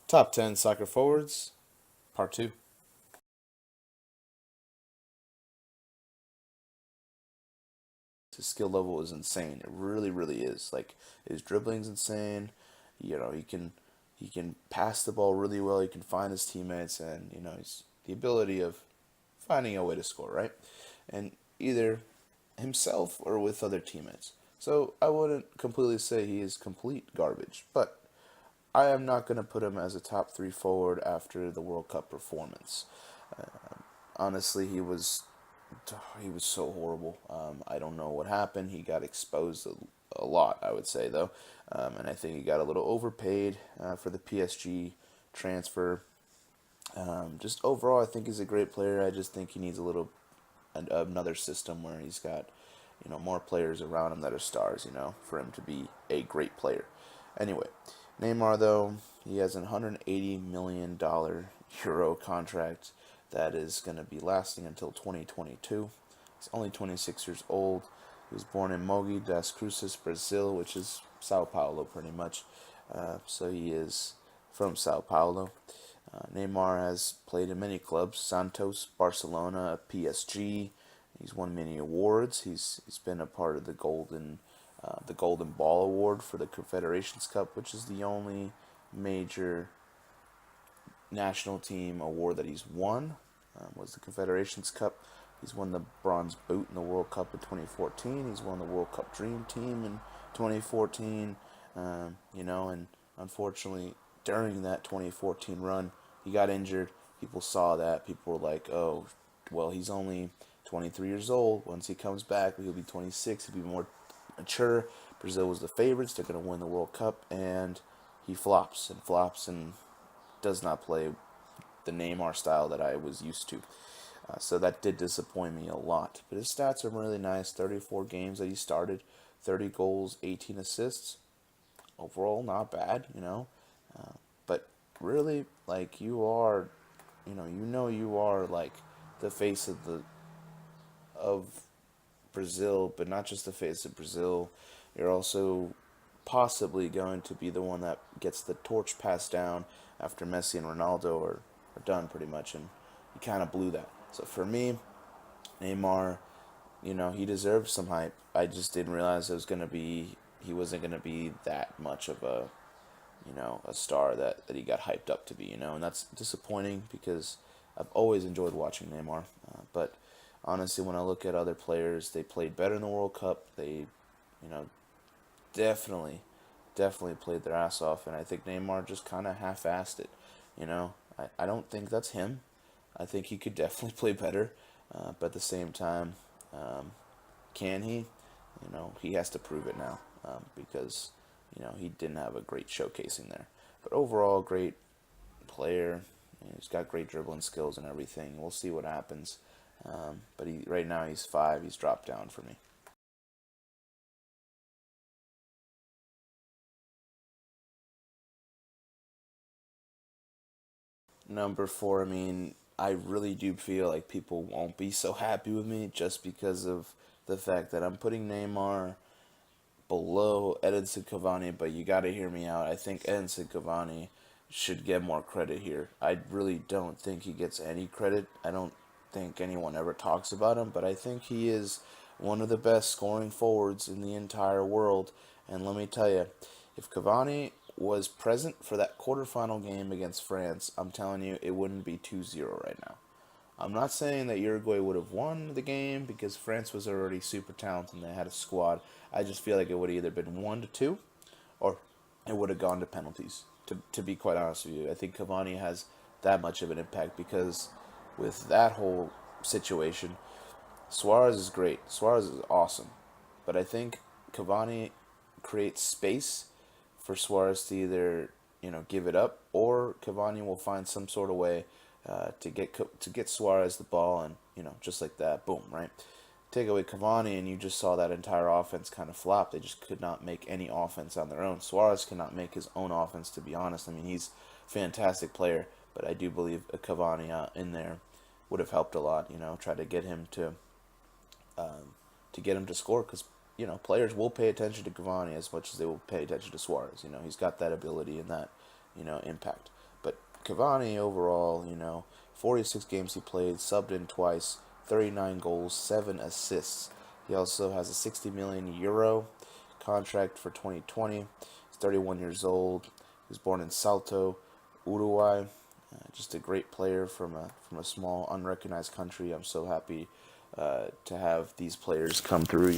Top 10 soccer forwards, part 2. His skill level is insane. It really, really is. Like his dribbling's insane. He can pass the ball really well. He can find his teammates, and he's the ability of finding a way to score, right? And either himself or with other teammates. So I wouldn't completely say he is complete garbage, but I am not going to put him as a top three forward after the World Cup performance. Honestly, he was so horrible. I don't know what happened. He got exposed a lot, I would say, though. And I think he got a little overpaid for the PSG transfer. Just overall, I think he's a great player. I just think he needs another system where he's got, more players around him that are stars, for him to be a great player. Anyway, Neymar, though, he has a $180 million euro contract that is going to be lasting until 2022. He's only 26 years old. He was born in Mogi das Cruzes, Brazil, which is Sao Paulo pretty much. So he is from Sao Paulo. Neymar has played in many clubs: Santos, Barcelona, PSG. He's won many awards. He's been a part of the Golden Ball Award for the Confederations Cup, which is the only major national team award that he's won. Was the Confederations Cup. He's won the Bronze Boot in the World Cup in 2014. He's won the World Cup Dream Team in 2014. And unfortunately, during that 2014 run, he got injured. People saw that. People were like, "Oh, well, he's only 23 years old. Once he comes back, he'll be 26. He'll be more mature." Brazil was the favorites. They're going to win the World Cup, and he flops and does not play the Neymar style that I was used to. So that did disappoint me a lot. But his stats are really nice. 34 games that he started, 30 goals, 18 assists. Overall, not bad. But really, like you are like the face of Brazil, but not just the face of Brazil. You're also possibly going to be the one that gets the torch passed down after Messi and Ronaldo are done pretty much, and he kind of blew that. So for me, Neymar, he deserves some hype. I just didn't realize he wasn't gonna be that much of a star that he got hyped up to be. And that's disappointing because I've always enjoyed watching Neymar. But honestly, when I look at other players, they played better in the World Cup. They, you know, definitely, definitely played their ass off, and I think Neymar just kind of half-assed it. I don't think that's him. I think he could definitely play better, but at the same time, can he? He has to prove it now because he didn't have a great showcasing there. But overall, great player. He's got great dribbling skills and everything. We'll see what happens. But right now he's 5. He's dropped down for me. Number 4. I mean, I really do feel like people won't be so happy with me just because of the fact that I'm putting Neymar below Edinson Cavani, but you got to hear me out. I think Edinson Cavani should get more credit here. I really don't think he gets any credit. I don't think anyone ever talks about him, but I think he is one of the best scoring forwards in the entire world. And let me tell you, if Cavani was present for that quarterfinal game against France, I'm telling you, it wouldn't be 2-0 right now. I'm not saying that Uruguay would have won the game because France was already super talented and they had a squad. I just feel like it would have either been 1-2 or it would have gone to penalties. To be quite honest with you, I think Cavani has that much of an impact because with that whole situation, Suarez is great. Suarez is awesome. But I think Cavani creates space for Suarez to either give it up, or Cavani will find some sort of way to get Suarez the ball, and just like that, boom, right. Take away Cavani, and you just saw that entire offense kind of flop. They just could not make any offense on their own. Suarez cannot make his own offense, to be honest. I mean, he's a fantastic player, but I do believe a Cavani in there would have helped a lot. Try to get him to score because players will pay attention to Cavani as much as they will pay attention to Suarez. He's got that ability and that impact. Cavani overall, 46 games he played, subbed in twice, 39 goals, 7 assists. He also has a 60 million euro contract for 2020. He's 31 years old. He was born in Salto, Uruguay. Just a great player from a small, unrecognized country. I'm so happy to have these players come through.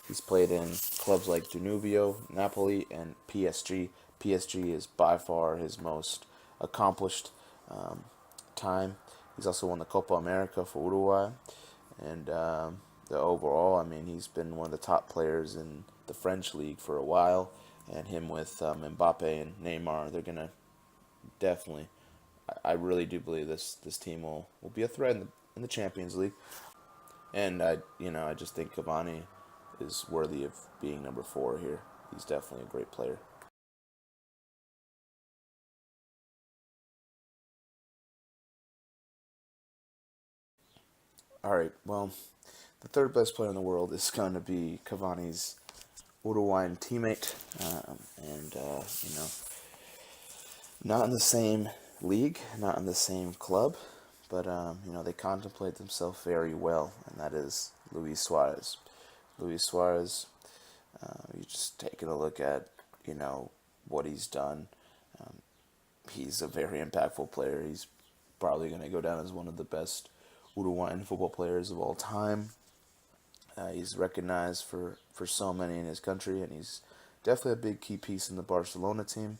He's played in clubs like Danubio, Napoli, and PSG. PSG is by far his most accomplished time. He's also won the Copa America for Uruguay, and the overall, he's been one of the top players in the French league for a while. And him with Mbappe and Neymar, they're gonna definitely. I really do believe this team will be a threat in the Champions League. And I just think Cavani is worthy of being number 4 here. He's definitely a great player. All right, well, the third best player in the world is going to be Cavani's Uruguayan teammate, and not in the same league, not in the same club, but they contemplate themselves very well, and that is Luis Suarez. Luis Suarez, you just taking a look at what he's done. He's a very impactful player. He's probably going to go down as one of the best Uruguayan football players of all time. He's recognized for so many in his country, and he's definitely a big key piece in the Barcelona team.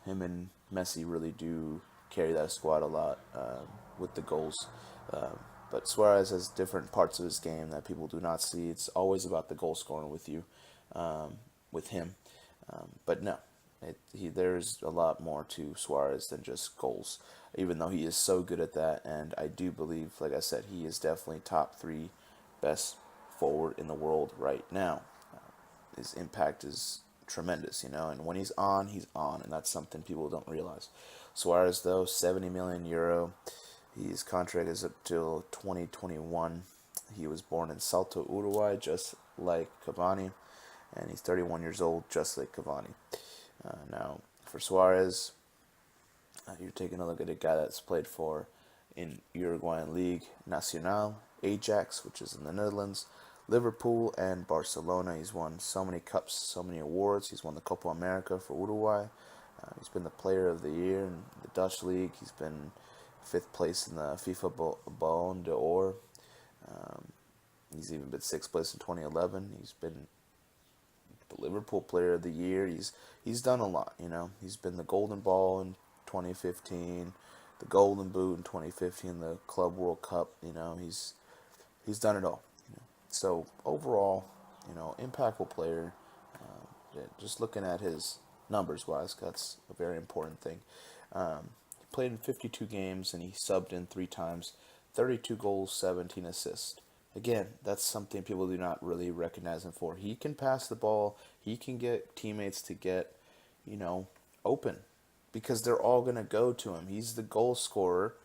Him and Messi really do carry that squad a lot with the goals. But Suarez has different parts of his game that people do not see. It's always about the goal scoring with him. But no, there's a lot more to Suarez than just goals, even though he is so good at that. And I do believe, like I said, he is definitely top 3 best forward in the world right now. His impact is tremendous, and when he's on, and that's something people don't realize. Suarez, though, 70 million euro. His contract is up till 2021. He was born in Salto, Uruguay, just like Cavani, and he's 31 years old, just like Cavani. Now, for Suarez, you're taking a look at a guy that's played for in Uruguayan League Nacional, Ajax, which is in the Netherlands, Liverpool, and Barcelona. He's won so many cups, so many awards. He's won the Copa America for Uruguay. He's been the Player of the Year in the Dutch League. He's been 5th place in the FIFA Ballon d'Or. He's even been 6th place in 2011. He's been the Liverpool Player of the Year. He's done a lot. He's been the Golden Ball in 2015, the Golden Boot in 2015, the Club World Cup. He's done it all. So overall, impactful player. Just looking at his numbers wise, that's a very important thing. He played in 52 games and he subbed in 3 times, 32 goals, 17 assists. Again, that's something people do not really recognize him for. He can pass the ball. He can get teammates to get, open, because they're all going to go to him. He's the goal scorer,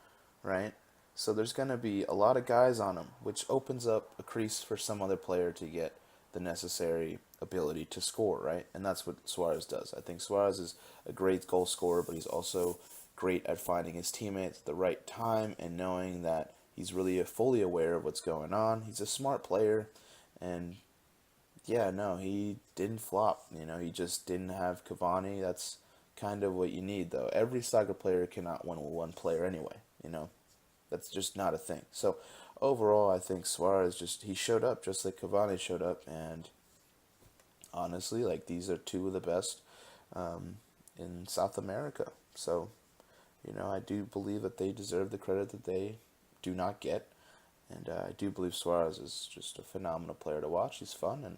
right? So there's going to be a lot of guys on him, which opens up a crease for some other player to get the necessary ability to score, right? And that's what Suarez does. I think Suarez is a great goal scorer, but he's also great at finding his teammates at the right time and knowing that he's really fully aware of what's going on. He's a smart player, and yeah, no, he didn't flop. He just didn't have Cavani. That's kind of what you need, though. Every soccer player cannot win with one player anyway. That's just not a thing. So overall, I think Suarez he showed up just like Cavani showed up, and honestly, like, these are 2 of the best in South America. So, I do believe that they deserve the credit that they do not get, and I do believe Suarez is just a phenomenal player to watch. He's fun, and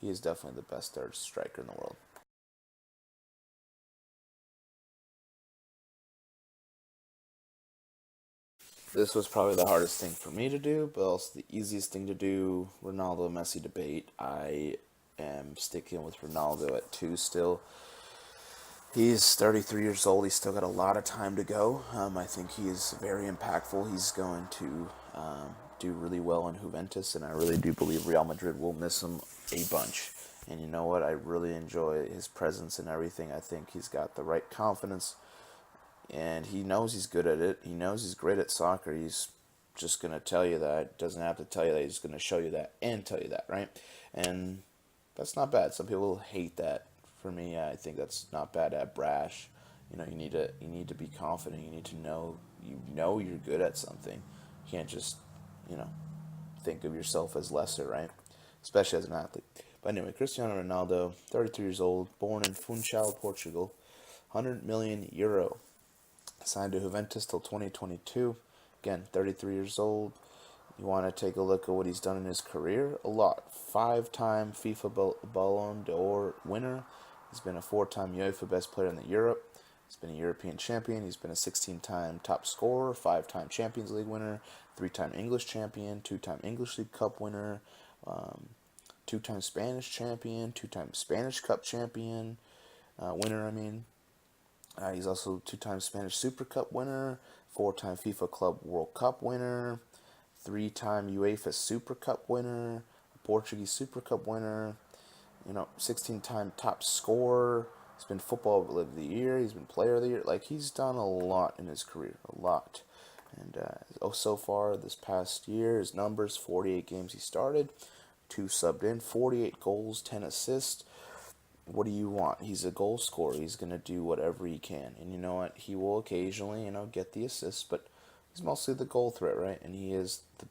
he is definitely the best third striker in the world. This was probably the hardest thing for me to do, but also the easiest thing to do. Ronaldo Messi debate. I am sticking with Ronaldo at 2 still. He's 33 years old. He's still got a lot of time to go. I think he is very impactful. He's going to do really well in Juventus, and I really do believe Real Madrid will miss him a bunch. And you know what? I really enjoy his presence and everything. I think he's got the right confidence. and he knows he's good at it. He knows he's great at soccer. He's just going to tell you that. Doesn't have to tell you that. He's going to show you that and tell you that, right? And that's not bad. Some people hate that. For me, I think that's not bad. At brash, you need to be confident. You need to know you're good at something. You can't just you know think of yourself as lesser, right? Especially as an athlete. But anyway, Cristiano Ronaldo, 33 years old, born in Funchal, Portugal, 100 million euro, signed to Juventus till 2022. Again, 33 years old. You want to take a look at what he's done in his career? A lot. 5-time FIFA Ballon d'Or winner. He's been a 4-time UEFA Best Player in the Europe. He's been a European champion. He's been a 16-time top scorer, 5-time Champions League winner, 3-time English champion, 2-time English League Cup winner, 2-time Spanish champion, 2-time Spanish Cup champion, winner, I mean. He's also 2-time Spanish Super Cup winner, 4-time FIFA Club World Cup winner, 3-time UEFA Super Cup winner, Portuguese Super Cup winner, 16-time top scorer. He's been Football of the Year. He's been Player of the Year. Like, he's done a lot in his career, a lot. And so far this past year, his numbers: 48 games he started, 2 subbed in, 48 goals, 10 assists. What do you want? He's a goal scorer. He's going to do whatever he can. And you know what? He will occasionally, get the assists, but he's mostly the goal threat, right? And he is the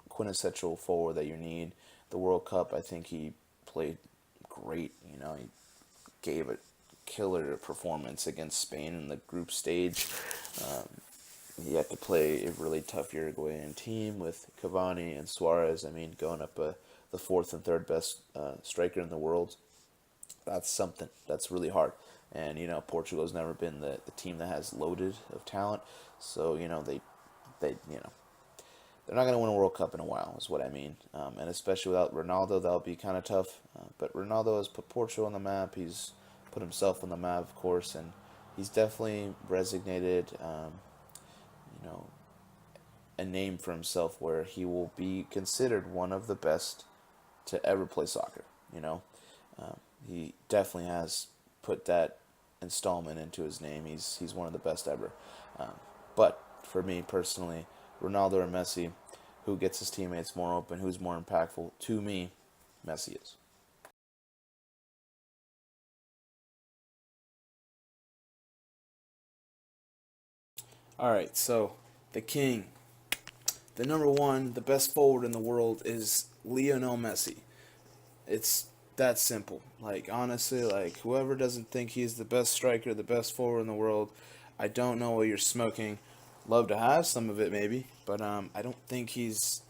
quintessential forward that you need. The World Cup, I think he played great. He gave a killer performance against Spain in the group stage. He had to play a really tough Uruguayan team with Cavani and Suarez. Going up the 4th and 3rd best striker in the world. That's something. That's really hard. And, Portugal's never been the team that has loaded of talent. So, they're not going to win a World Cup in a while, is what I mean. And especially without Ronaldo, that'll be kind of tough. But Ronaldo has put Portugal on the map. He's put himself on the map, of course. And he's definitely resignated, a name for himself where he will be considered one of the best to ever play soccer, He definitely has put that installment into his name. He's one of the best ever. But for me personally, Ronaldo or Messi, who gets his teammates more open, who's more impactful? To me, Messi is. All right, so the king, the number one, the best forward in the world is Lionel Messi. It's that simple. Like, honestly, whoever doesn't think he's the best striker, the best forward in the world, I don't know what you're smoking. Love to have some of it maybe, but I don't think he's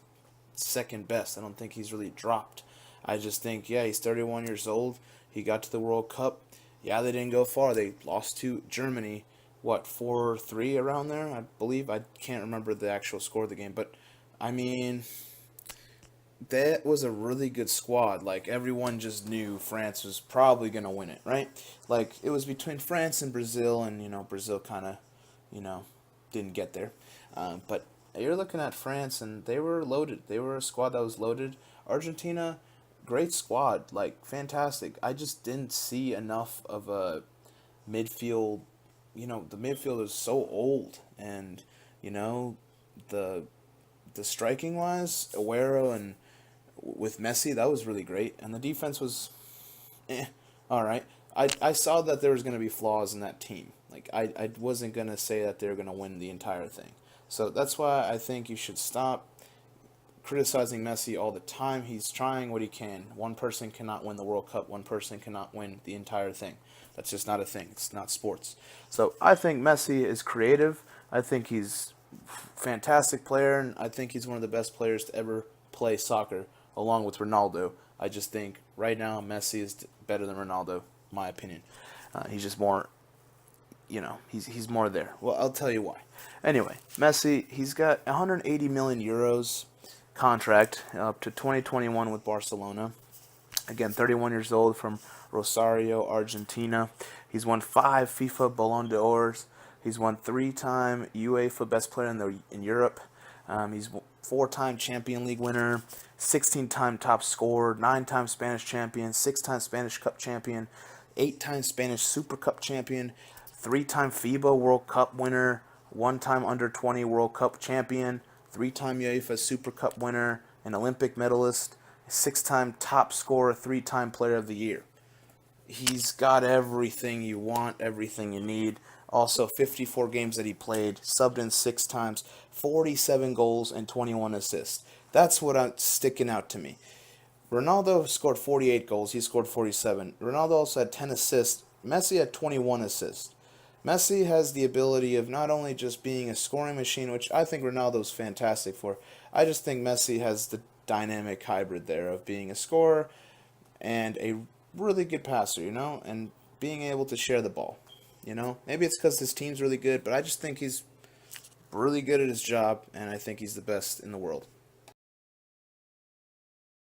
second best. I don't think he's really dropped. I just think, yeah, he's 31 years old. He got to the World Cup. Yeah, they didn't go far. They lost to Germany, what, 4-3 around there, I believe. I can't remember the actual score of the game, but I mean, that was a really good squad. Like, everyone just knew France was probably going to win it, right? Like, it was between France and Brazil, and, Brazil kind of, you know, didn't get there. But you're looking at France, and they were loaded. They were a squad that was loaded. Argentina, great squad, like, fantastic. I just didn't see enough of a midfield. The midfield is so old, and, the the striking wise, Aguero and with Messi, that was really great, and the defense was, all right. I saw that there was going to be flaws in that team. Like, I wasn't going to say that they were going to win the entire thing. So that's why I think you should stop criticizing Messi all the time. He's trying what he can. One person cannot win the World Cup. One person cannot win the entire thing. That's just not a thing. It's not sports. So I think Messi is creative. I think he's a fantastic player, and I think he's one of the best players to ever play soccer, along with Ronaldo. I just think right now Messi is better than Ronaldo, my opinion. He's just more, he's more there. Well, I'll tell you why. Anyway, Messi, he's got 180 million euros contract up to 2021 with Barcelona. Again, 31 years old, from Rosario, Argentina. He's won 5 FIFA Ballon d'Ors. He's won 3-time UEFA Best Player in Europe. He's 4-time Champions League winner, 16-time top scorer, 9-time Spanish champion, 6-time Spanish Cup champion, 8-time Spanish Super Cup champion, 3-time FIBA World Cup winner, 1-time Under-20 World Cup champion, 3-time UEFA Super Cup winner, an Olympic medalist, 6-time top scorer, 3-time Player of the Year. He's got everything you want, everything you need. Also, 54 games that he played, subbed in 6 times, 47 goals, and 21 assists. That's what's sticking out to me. Ronaldo scored 48 goals. He scored 47. Ronaldo also had 10 assists. Messi had 21 assists. Messi has the ability of not only just being a scoring machine, which I think Ronaldo's fantastic for. I just think Messi has the dynamic hybrid there of being a scorer and a really good passer, and being able to share the ball. Maybe it's because his team's really good, but I just think he's really good at his job, and I think he's the best in the world.